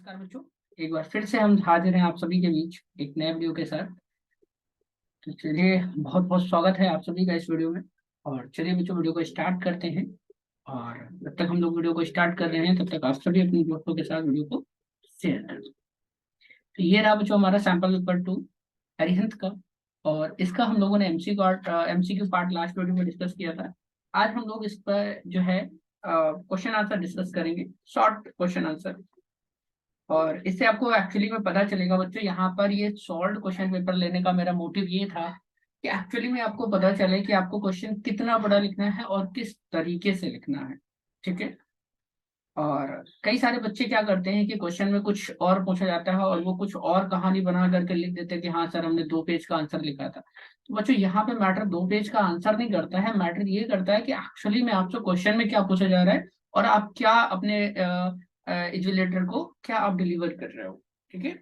नमस्कार बच्चों। एक बार फिर से हम हाजिर हैं आप सभी के बीच एक नए वीडियो के साथ। तो चलिए, बहुत बहुत स्वागत है आप सभी का इस वीडियो में। और चलिए बच्चों, वीडियो को स्टार्ट करते हैं। और जब तक हम लोग वीडियो को स्टार्ट कर रहे हैं तब तक आप सभी अपने दोस्तों के साथ वीडियो को शेयर करें। तो ये रहा बच्चों हमारा सैंपल पेपर 2 अरिहंत का। और इसका हम लोगों ने एमसीक्यू पार्ट लास्ट वीडियो में डिस्कस किया था। आज हम लोग इस पर जो है क्वेश्चन आंसर डिस्कस करेंगे, शॉर्ट क्वेश्चन आंसर। और इससे आपको एक्चुअली में पता चलेगा बच्चों, यहाँ पर ये सॉल्व क्वेश्चन पेपर लेने का मेरा मोटिव ये था कि एक्चुअली में आपको पता चले कि आपको क्वेश्चन कितना बड़ा लिखना है और किस तरीके से लिखना है। ठीक है। और कई सारे बच्चे क्या करते हैं कि क्वेश्चन में कुछ और पूछा जाता है और वो कुछ और कहानी बना करके लिख देते हैं कि हाँ सर हमने 2 पेज का आंसर लिखा था। तो बच्चों यहाँ पे मैटर 2 पेज का आंसर नहीं करता है, मैटर ये करता है कि एक्चुअली में आपसे क्वेश्चन में क्या पूछा जा रहा है और आप क्या अपने इन्विजिलेटर को क्या आप डिलीवर कर रहे हो। ठीक है।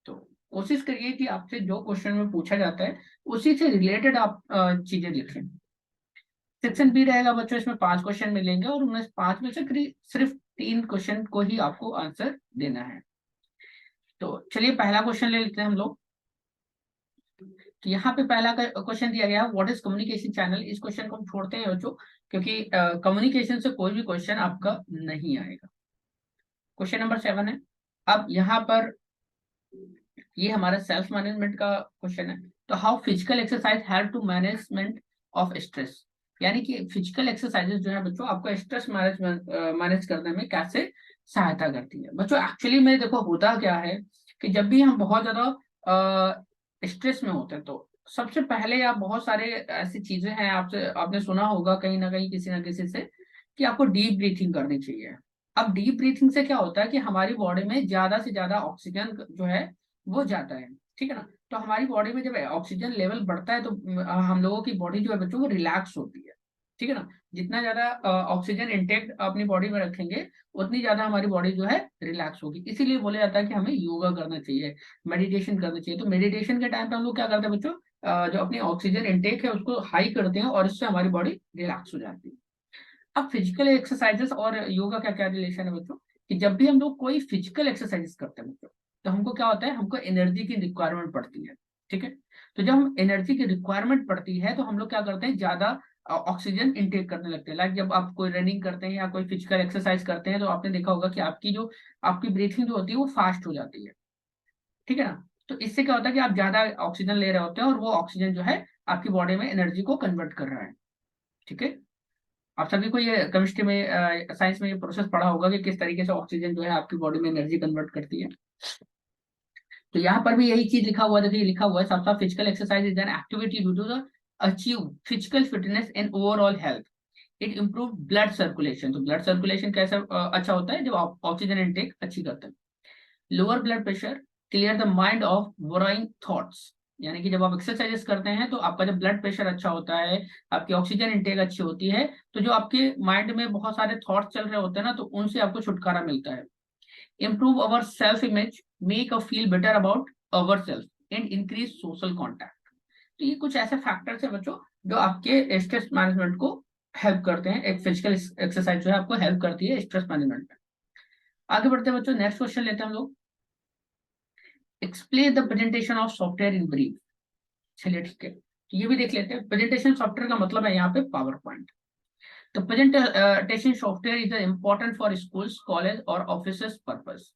तो कोशिश करिए कि आपसे जो क्वेश्चन में पूछा जाता है उसी से रिलेटेड आप चीजें लिखें। सेक्शन बी रहेगा बच्चों, इसमें 5 क्वेश्चन मिलेंगे और उनमें 5 में से सिर्फ 3 क्वेश्चन को ही आपको आंसर देना है। तो चलिए पहला क्वेश्चन ले लेते हैं हम लोग। तो यहाँ पे पहला क्वेश्चन दिया गया है, व्हाट इज कम्युनिकेशन चैनल। इस क्वेश्चन को हम छोड़ते हैं बच्चों, क्योंकि कम्युनिकेशन से कोई भी क्वेश्चन आपका नहीं आएगा। क्वेश्चन नंबर 7 है। अब यहाँ पर ये हमारा सेल्फ मैनेजमेंट का क्वेश्चन है। तो how physical exercise help to management of stress. यानी कि फिजिकल एक्सरसाइजेज जो है बच्चों आपको स्ट्रेस मैनेज करने में कैसे सहायता करती है। बच्चों एक्चुअली में देखो होता क्या है कि जब भी हम बहुत ज्यादा स्ट्रेस में होते हैं तो सबसे पहले आप बहुत सारे ऐसी चीजें हैं, आपसे आपने सुना होगा कहीं ना कहीं किसी ना किसी से कि आपको डीप ब्रीथिंग करनी चाहिए। अब डीप ब्रीथिंग से क्या होता है कि हमारी बॉडी में ज्यादा से ज्यादा ऑक्सीजन जो है वो जाता है। ठीक है ना। तो हमारी बॉडी में जब ऑक्सीजन लेवल बढ़ता है तो हम लोगों की बॉडी जो है बच्चों वो रिलैक्स होती है। ठीक है ना। जितना ज्यादा ऑक्सीजन इंटेक्ट अपनी बॉडी में रखेंगे उतनी ज्यादा हमारी बॉडी जो है रिलैक्स होगी। इसीलिए बोला जाता है कि हमें योगा करना चाहिए, मेडिटेशन करना चाहिए। तो मेडिटेशन के टाइम पे हम लोग क्या करते हैं बच्चों, जो अपनी ऑक्सीजन इंटेक है उसको हाई करते हैं और इससे हमारी बॉडी रिलैक्स हो जाती है। अब फिजिकल एक्सरसाइजेस और योगा का क्या रिलेशन है बच्चों, कि जब भी हम लोग कोई फिजिकल एक्सरसाइजेस करते हैं बच्चों तो हमको क्या होता है, हमको एनर्जी की रिक्वायरमेंट पड़ती है। ठीक है। तो जब हम एनर्जी की रिक्वायरमेंट पड़ती है तो हम लोग क्या करते हैं, ज्यादा ऑक्सीजन इंटेक करने लगते हैं। लाइक जब आप कोई रनिंग करते हैं या कोई फिजिकल एक्सरसाइज करते हैं तो आपने देखा होगा कि आपकी ब्रीथिंग जो होती है वो फास्ट हो जाती है। ठीक है ना। तो इससे क्या होता है कि आप ज्यादा ऑक्सीजन ले रहे होते हैं और वो ऑक्सीजन जो है आपकी बॉडी में एनर्जी को कन्वर्ट कर रहा है। ठीक है। आप सभी को ये केमिस्ट्री में साइंस में ये प्रोसेस पढ़ा होगा कि किस तरीके से ऑक्सीजन जो है आपकी बॉडी में एनर्जी कन्वर्ट करती है। तो यहाँ पर भी यही चीज लिखा हुआ, देखिए लिखा हुआ है साफ साफ, physical exercise is an activity due to the achieve physical fitness and overall health. It improve blood circulation. तो ब्लड सर्कुलेशन कैसे अच्छा होता है, जब आप ऑक्सीजन इनटेक अच्छी करते हैं। Lower blood pressure, clear the mind of varying thoughts. यानी कि जब आप एक्सरसाइजेस करते हैं तो आपका जब ब्लड प्रेशर अच्छा होता है, आपकी ऑक्सीजन इंटेक अच्छी होती है, तो जो आपके माइंड में बहुत सारे थॉट्स चल रहे होते हैं ना तो उनसे आपको छुटकारा मिलता है। improve our self image, make us feel better about ourselves and increase social contact। तो ये कुछ ऐसे फैक्टर्स है बच्चों जो आपके स्ट्रेस मैनेजमेंट को हेल्प करते हैं। एक फिजिकल एक्सरसाइज जो है आपको हेल्प करती है स्ट्रेस मैनेजमेंट में। आगे बढ़ते हैं बच्चों, नेक्स्ट क्वेश्चन लेते हैं हम लोग। Explain the presentation of software in brief. चलिए ठीक है, तो ये भी देख लेते हैं। प्रेजेंटेशन सॉफ्टवेयर का मतलब है यहाँ पे पावर पॉइंट। तो presentation software is important for schools, college और ऑफिस पर्पस।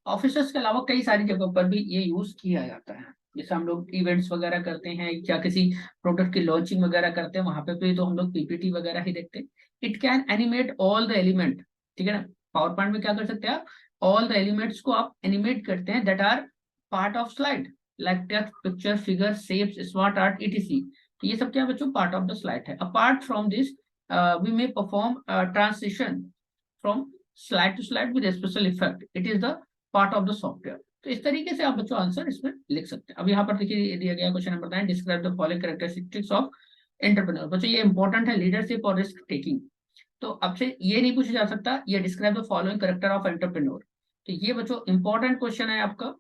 ऑफिसर्स के अलावा कई सारी जगहों पर भी ये यूज किया जाता है। जैसे हम लोग इवेंट्स वगैरह करते हैं या किसी प्रोडक्ट की लॉन्चिंग वगैरह करते हैं, वहां पे भी तो हम लोग पीपीटी वगैरह ही देखते हैं। It can animate all the element. ठीक है ना। पावर पॉइंट में क्या कर सकते हैं आप, ऑल द एलिमेंट्स को आप एनिमेट करते हैं that are part of slide, like text, picture, figure, shapes, smart art, etc। तो ये सब क्या बच्चों पार्ट ऑफ द स्लाइड है। Apart from this we may perform transition from slide to slide with special effect. It is the part of the software. तो इस तरीके से आप बच्चों आंसर इसमें लिख सकते हैं। अब यहाँ पर देखिए दिया गया question number 9, describe the following characteristics of entrepreneur. बच्चों ये इंपॉर्टेंट है, लीडरशिप और रिस्क टेकिंग। तो आपसे ये नहीं पूछा जा सकता ये describe the following character of entrepreneur. तो ये बच्चों इंपॉर्टेंट क्वेश्चन है आपका।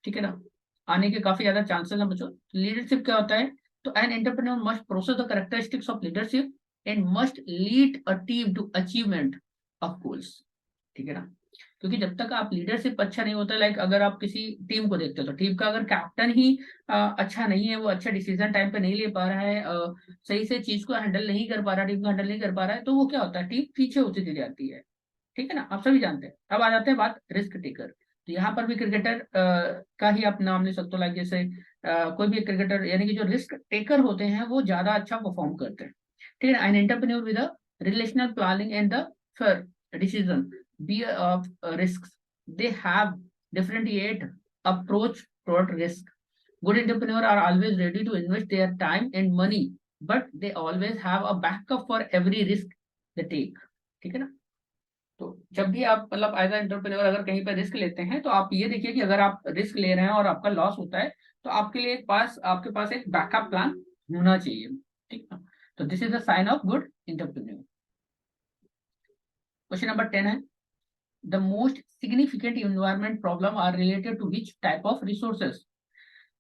ठीक है ना, आने के काफी ज्यादा चांसेस हैं बच्चों। लीडरशिप क्या होता है, तो an entrepreneur must process the characteristics of leadership and must lead a team to achievement of goals. ठीक है ना। क्योंकि जब तक आप लीडरशिप अच्छा नहीं होता, लाइक अगर आप किसी टीम को देखते हो तो टीम का अगर कैप्टन ही अच्छा नहीं है, वो अच्छा डिसीजन टाइम पे नहीं ले पा रहा है, सही से चीज को हैंडल नहीं कर पा रहा, टीम को हैंडल नहीं कर पा रहा है, तो वो क्या होता है, टीम पीछे होती चली जाती है। ठीक है ना, आप सभी जानते हैं। अब आ जाते हैं बात रिस्क टेकर। तो यहाँ पर भी क्रिकेटर का ही आप नाम ले सकते हो, लाइक जैसे कोई भी क्रिकेटर, यानी कि जो रिस्क टेकर होते हैं वो ज्यादा अच्छा परफॉर्म करते हैं। ठीक है, an entrepreneur with the relational planning and the fair decision be of risk, they have differentiate approach toward risk. Good entrepreneurs are always ready to invest their time and money, but they always have a backup for every risk they take. ठीक है ना। तो जब भी आप मतलब as entrepreneur अगर कहीं पर रिस्क लेते हैं, तो आप ये देखिए कि अगर आप रिस्क ले रहे हैं और आपका लॉस होता है, तो आपके लिए आपके पास एक बैकअप प्लान होना चाहिए। ठीक है, तो this is the sign of good entrepreneur. Question number 10 है, the most significant environment problem are related to which type of resources.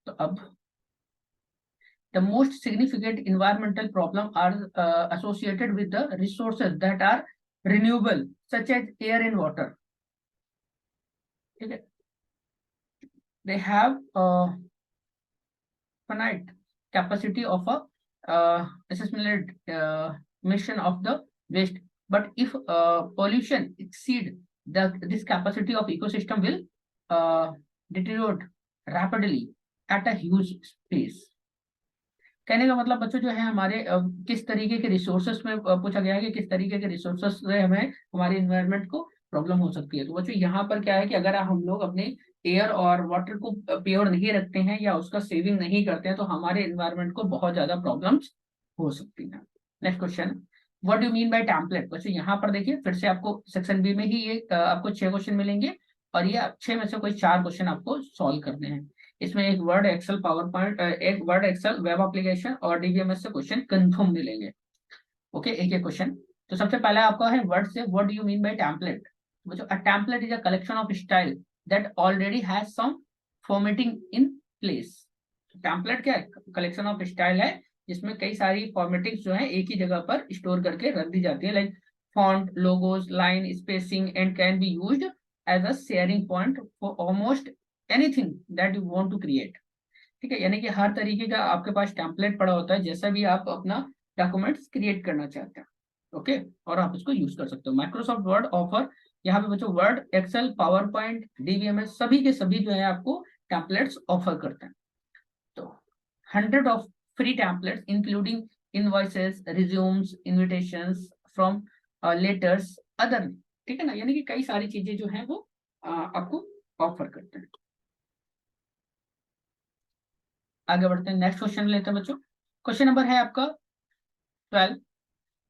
तो अब the most significant environmental problem are associated with the resources that are renewable, such as air and water. Okay, they have a finite capacity of a assessment emission of the waste, but if pollution exceed this capacity of ecosystem will deteriorate rapidly at a huge pace. कहने का मतलब बच्चों जो है हमारे किस तरीके के रिसोर्सेस में पूछा गया है कि किस तरीके के रिसोर्सेस से हमें हमारे इन्वायरमेंट को प्रॉब्लम हो सकती है। तो बच्चों यहाँ पर क्या है कि अगर हम लोग अपने एयर और वाटर को प्योर नहीं रखते हैं या उसका सेविंग नहीं करते हैं, तो हमारे इन्वायरमेंट को बहुत ज्यादा प्रॉब्लम्स हो सकती है। Next question, what do mean by template. बच्चों यहाँ पर देखिए फिर से आपको सेक्शन बी में ही ये आपको 6 क्वेश्चन मिलेंगे, और ये 6 में से कोई 4 क्वेश्चन आपको सॉल्व करने हैं। इसमें एक वर्ड एक्सेल पावर पॉइंट, एक वर्ड एक्सेल वेब एप्लीकेशन और डीबीएमएस से क्वेश्चन कंफर्म मिलेंगे। ओके, एक एक क्वेश्चन। तो सबसे पहला आपका है वर्ड से, what do you mean by template. बच्चों a template is a collection of style that already has some formatting in place. Template क्या है, कलेक्शन ऑफ स्टाइल है जिसमें कई सारी फॉर्मेटिंग जो है एक ही जगह पर स्टोर करके रख दी जाती है, like font, logos, line spacing, and can be used as a sharing point for almost anything that you want to create. ठीक है, यानी कि हर तरीके का आपके पास टेम्पलेट पड़ा होता है जैसा भी आप अपना डॉक्यूमेंट्स क्रिएट करना चाहते हैं। ओके, और आप इसको यूज कर सकते हो। माइक्रोसॉफ्ट वर्ड ऑफर, यहाँ पे बच्चों Word, Excel, PowerPoint, DBMS सभी के सभी जो है आपको टेम्पलेट्स ऑफर करते हैं। तो 100 of free templates including invoices, resumes, invitations from letters, other. ठीक है ना, यानी कि कई सारी चीजें जो है वो आपको ऑफर करते हैं। आगे बढ़ते हैं, नेक्स्ट क्वेश्चन लेते हैं बच्चों। क्वेश्चन नंबर है आपका 12,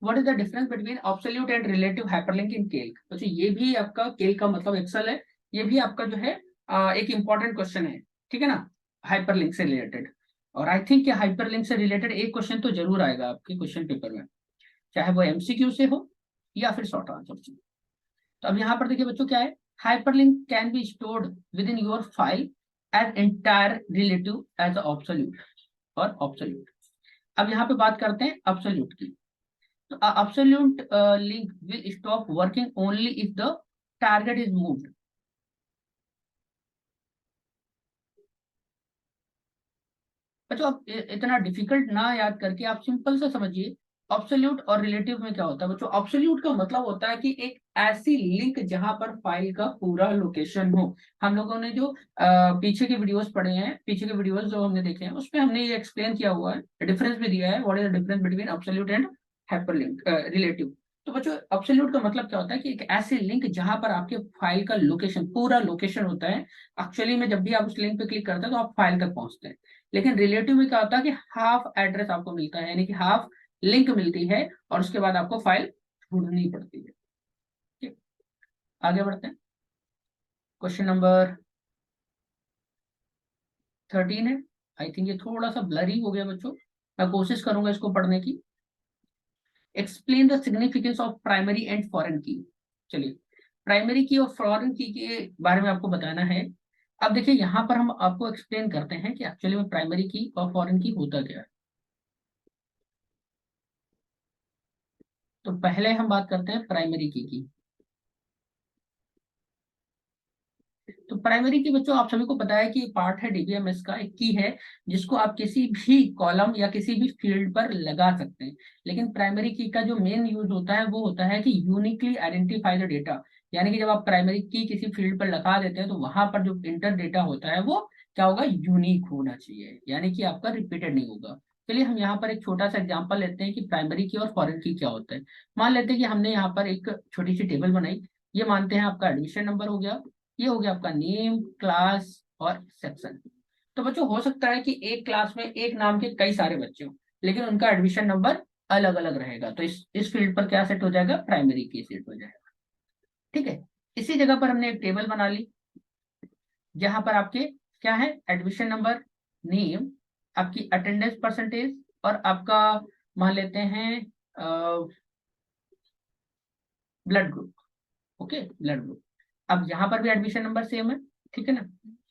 what is the difference between absolute and relative hyperlink in Calc. बच्चों ये भी आपका केल्क का मतलब एक्सेल है, ये भी आपका जो है एक इंपॉर्टेंट क्वेश्चन है। ठीक है ना, हाइपरलिंक से रिलेटेड। और आई थिंक हाइपरलिंक से रिलेटेड एक क्वेश्चन तो जरूर आएगा आपके क्वेश्चन पेपर में, चाहे वो एमसीक्यू से हो या फिर शॉर्ट आंसर से। तो अब यहाँ पर देखिए बच्चों क्या है, hyperlink can be stored within your file as entire relative as absolute और ऑब्सोल्यूट। अब यहाँ पे बात करते हैं absolute की। तो absolute link will stop working only if the target is moved। बच्चों आप इतना डिफिकल्ट ना याद करके आप सिंपल से समझिए, ऑब्सोल्यूट और रिलेटिव में क्या होता है। बच्चों ऑब्सोल्यूट का मतलब होता है कि एक ऐसी लिंक जहां पर फाइल का पूरा लोकेशन हो। हम लोगों ने जो पीछे के वीडियोस पढ़े हैं, पीछे के वीडियोस जो हमने देखे हैं, उसमें हमने ये एक्सप्लेन किया हुआ है, डिफरेंस भी दिया है, what is the difference between absolute and hyperlink relative. तो बच्चों ऑब्सोल्यूट का मतलब क्या होता है कि एक ऐसी लिंक जहां पर आपके फाइल का लोकेशन, पूरा लोकेशन होता है। एक्चुअली में जब भी आप उस लिंक पे क्लिक करते हैं तो आप फाइल तक पहुंचते हैं। लेकिन रिलेटिव में क्या होता है कि हाफ एड्रेस आपको मिलता है, यानी कि हाफ लिंक मिलती है और उसके बाद आपको फाइल ढूंढनी पड़ती है। ठीक, आगे बढ़ते हैं। क्वेश्चन नंबर 13 है। आई थिंक ये थोड़ा सा ब्लरी हो गया बच्चों, मैं कोशिश करूंगा इसको पढ़ने की। Explain the significance of primary and foreign की। चलिए, प्राइमरी की और फॉरेन की के बारे में आपको बताना है। अब देखिए यहाँ पर हम आपको एक्सप्लेन करते हैं कि एक्चुअली में प्राइमरी की और फॉरेन की होता क्या है। तो पहले हम बात करते हैं प्राइमरी की। तो प्राइमरी की बच्चों आप सभी को पता है कि पार्ट है डीबीएमएस का, एक की है जिसको आप किसी भी कॉलम या किसी भी फील्ड पर लगा सकते हैं। लेकिन प्राइमरी की का जो मेन यूज होता है वो होता है कि यूनिकली आइडेंटिफाई द डेटा, यानी कि जब आप प्राइमरी की किसी फील्ड पर लगा देते हैं तो वहां पर जो इंटर डेटा होता है वो क्या होगा, यूनिक होना चाहिए, यानी कि आपका रिपीटेड नहीं होगा। चलिए हम यहाँ पर एक छोटा सा एग्जांपल लेते हैं कि प्राइमरी की और फॉरेन की क्या होता है। मान लेते हैं कि हमने यहाँ पर एक छोटी सी टेबल बनाई। ये मानते हैं आपका एडमिशन नंबर हो गया, ये हो गया आपका नेम, क्लास और सेक्शन। तो बच्चों हो सकता है कि एक क्लास में एक नाम के कई सारे बच्चे हों, लेकिन उनका एडमिशन नंबर अलग अलग रहेगा, तो इस फील्ड पर क्या सेट हो जाएगा, प्राइमरी की सेट हो जाएगा। ठीक है, इसी जगह पर हमने एक टेबल बना ली जहां पर आपके क्या है, एडमिशन नंबर, नेम, आपकी अटेंडेंस परसेंटेज और आपका मान लेते हैं blood group. Okay, blood group. अब यहाँ पर भी एडमिशन नंबर सेम है, ठीक है ना।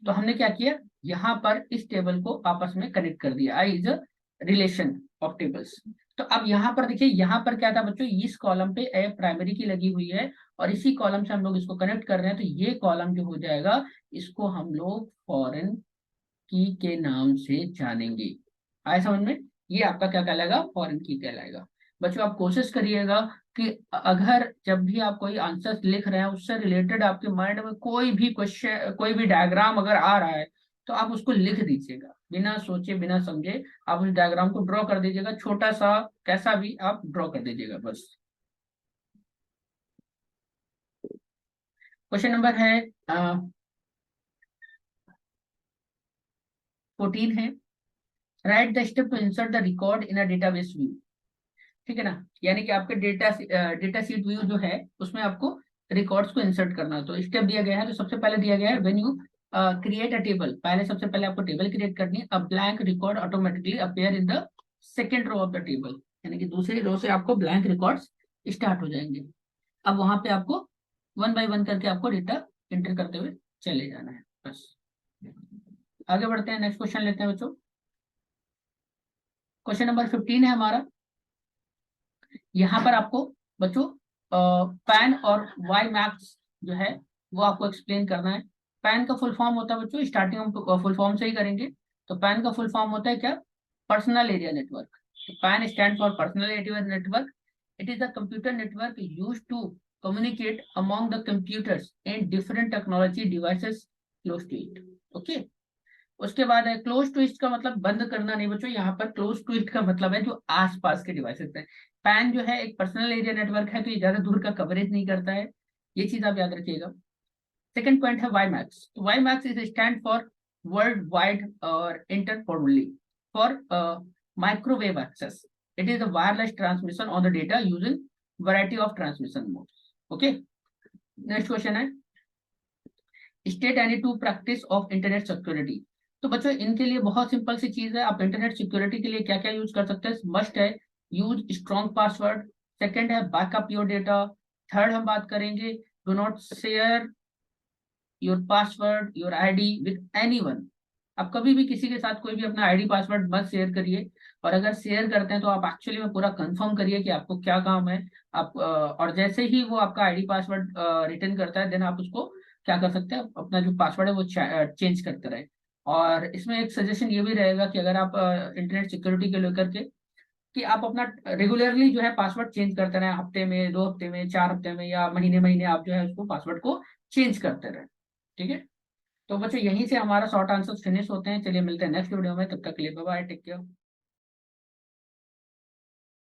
तो हमने क्या किया, यहाँ पर इस टेबल को आपस में कनेक्ट कर दिया, I is a relation of tables. तो अब यहाँ पर देखिए, यहाँ पर क्या था बच्चों, इस कॉलम पे ए प्राइमरी की लगी हुई है और इसी कॉलम से हम लोग इसको कनेक्ट कर रहे हैं, तो ये कॉलम जो हो जाएगा इसको हम लोग फॉरेन की के नाम से जानेंगे। आए समझ में, ये आपका क्या कहलाएगा, फॉरेन की कहलाएगा। बच्चों आप कोशिश करिएगा कि अगर जब भी आप कोई आंसर लिख रहे हैं उससे रिलेटेड आपके माइंड में कोई भी क्वेश्चन, कोई भी डायग्राम अगर आ रहा है तो आप उसको लिख दीजिएगा, बिना सोचे बिना समझे आप उस डायग्राम को ड्रॉ कर दीजिएगा, छोटा सा कैसा भी आप ड्रॉ कर दीजिएगा बस। क्वेश्चन नंबर है 14 है, write the step to insert the record in a database view. ठीक है ना, यानी कि आपके डेटा सीट व्यू जो है उसमें आपको रिकॉर्ड्स को इंसर्ट करना है। तो स्टेप दिया गया है, तो सबसे पहले दिया गया है when you create a table, पहले सबसे पहले आपको टेबल क्रिएट करनी है। A blank record automatically appear in the second row of the table, यानी कि दूसरी रो से आपको ब्लैंक रिकॉर्ड्स स्टार्ट हो जाएंगे। अब वहां पे आपको वन बाय वन करके आपको डेटा एंटर करते हुए चले जाना है बस। आगे बढ़ते हैं, नेक्स्ट क्वेश्चन लेते हैं बच्चों। क्वेश्चन नंबर 15 है हमारा। यहाँ पर आपको बच्चों पैन और वाई मैक्स जो है वो आपको एक्सप्लेन करना है। पैन का फुल फॉर्म होता है बच्चों, स्टार्टिंग हम फुल फॉर्म से ही करेंगे। तो पैन का फुल फॉर्म होता है क्या, personal area network. PAN stand for personal area network. It is the computer network use to communicate among the computers and different technology devices close to it. Okay, उसके बाद है close to it का मतलब बंद करना नहीं बच्चों, यहाँ पर क्लोज टू इट का मतलब है जो आसपास के डिवाइसेस है। पैन जो है एक पर्सनल एरिया नेटवर्क है, तो ये ज्यादा दूर का कवरेज नहीं करता है, ये चीज आप याद रखिएगा। सेकंड पॉइंट है वाई मैक्स। तो WiMAX is stand for world wide और interoperability for microwave access. It is a wireless transmission on the data using variety of transmission modes. Okay, next question है state any two practice of internet security. तो बच्चों इनके लिए बहुत simple सी चीज है, आप इंटरनेट सिक्योरिटी के लिए क्या क्या यूज कर सकते हैं। मस्ट है यूज स्ट्रॉन्ग पासवर्ड, सेकंड है बैकअप योर डेटा, थर्ड हम बात करेंगे do not share your password your ID with anyone. आप कभी भी किसी के साथ कोई भी अपना आईडी पासवर्ड मत शेयर करिए, और अगर शेयर करते हैं तो आप एक्चुअली में पूरा कंफर्म करिए कि आपको क्या काम है। आप और जैसे ही वो आपका आईडी पासवर्ड रिटर्न करता है देन आप उसको क्या कर सकते हैं, अपना जो पासवर्ड है वो चेंज करते रहे। और इसमें एक सजेशन ये भी रहेगा कि अगर आप इंटरनेट सिक्योरिटी के लेकर के कि आप अपना रेगुलरली जो है पासवर्ड चेंज करते रहे, हफ्ते में, 2 हफ्ते में, 4 हफ्ते में या महीने महीने आप जो है उसको पासवर्ड को चेंज करते रहे। ठीक है, तो बच्चों यहीं से हमारा शॉर्ट आंसर फिनिश होते हैं। चलिए मिलते हैं नेक्स्ट वीडियो में, तब तक के लिए बाय बाय, टेक केयर।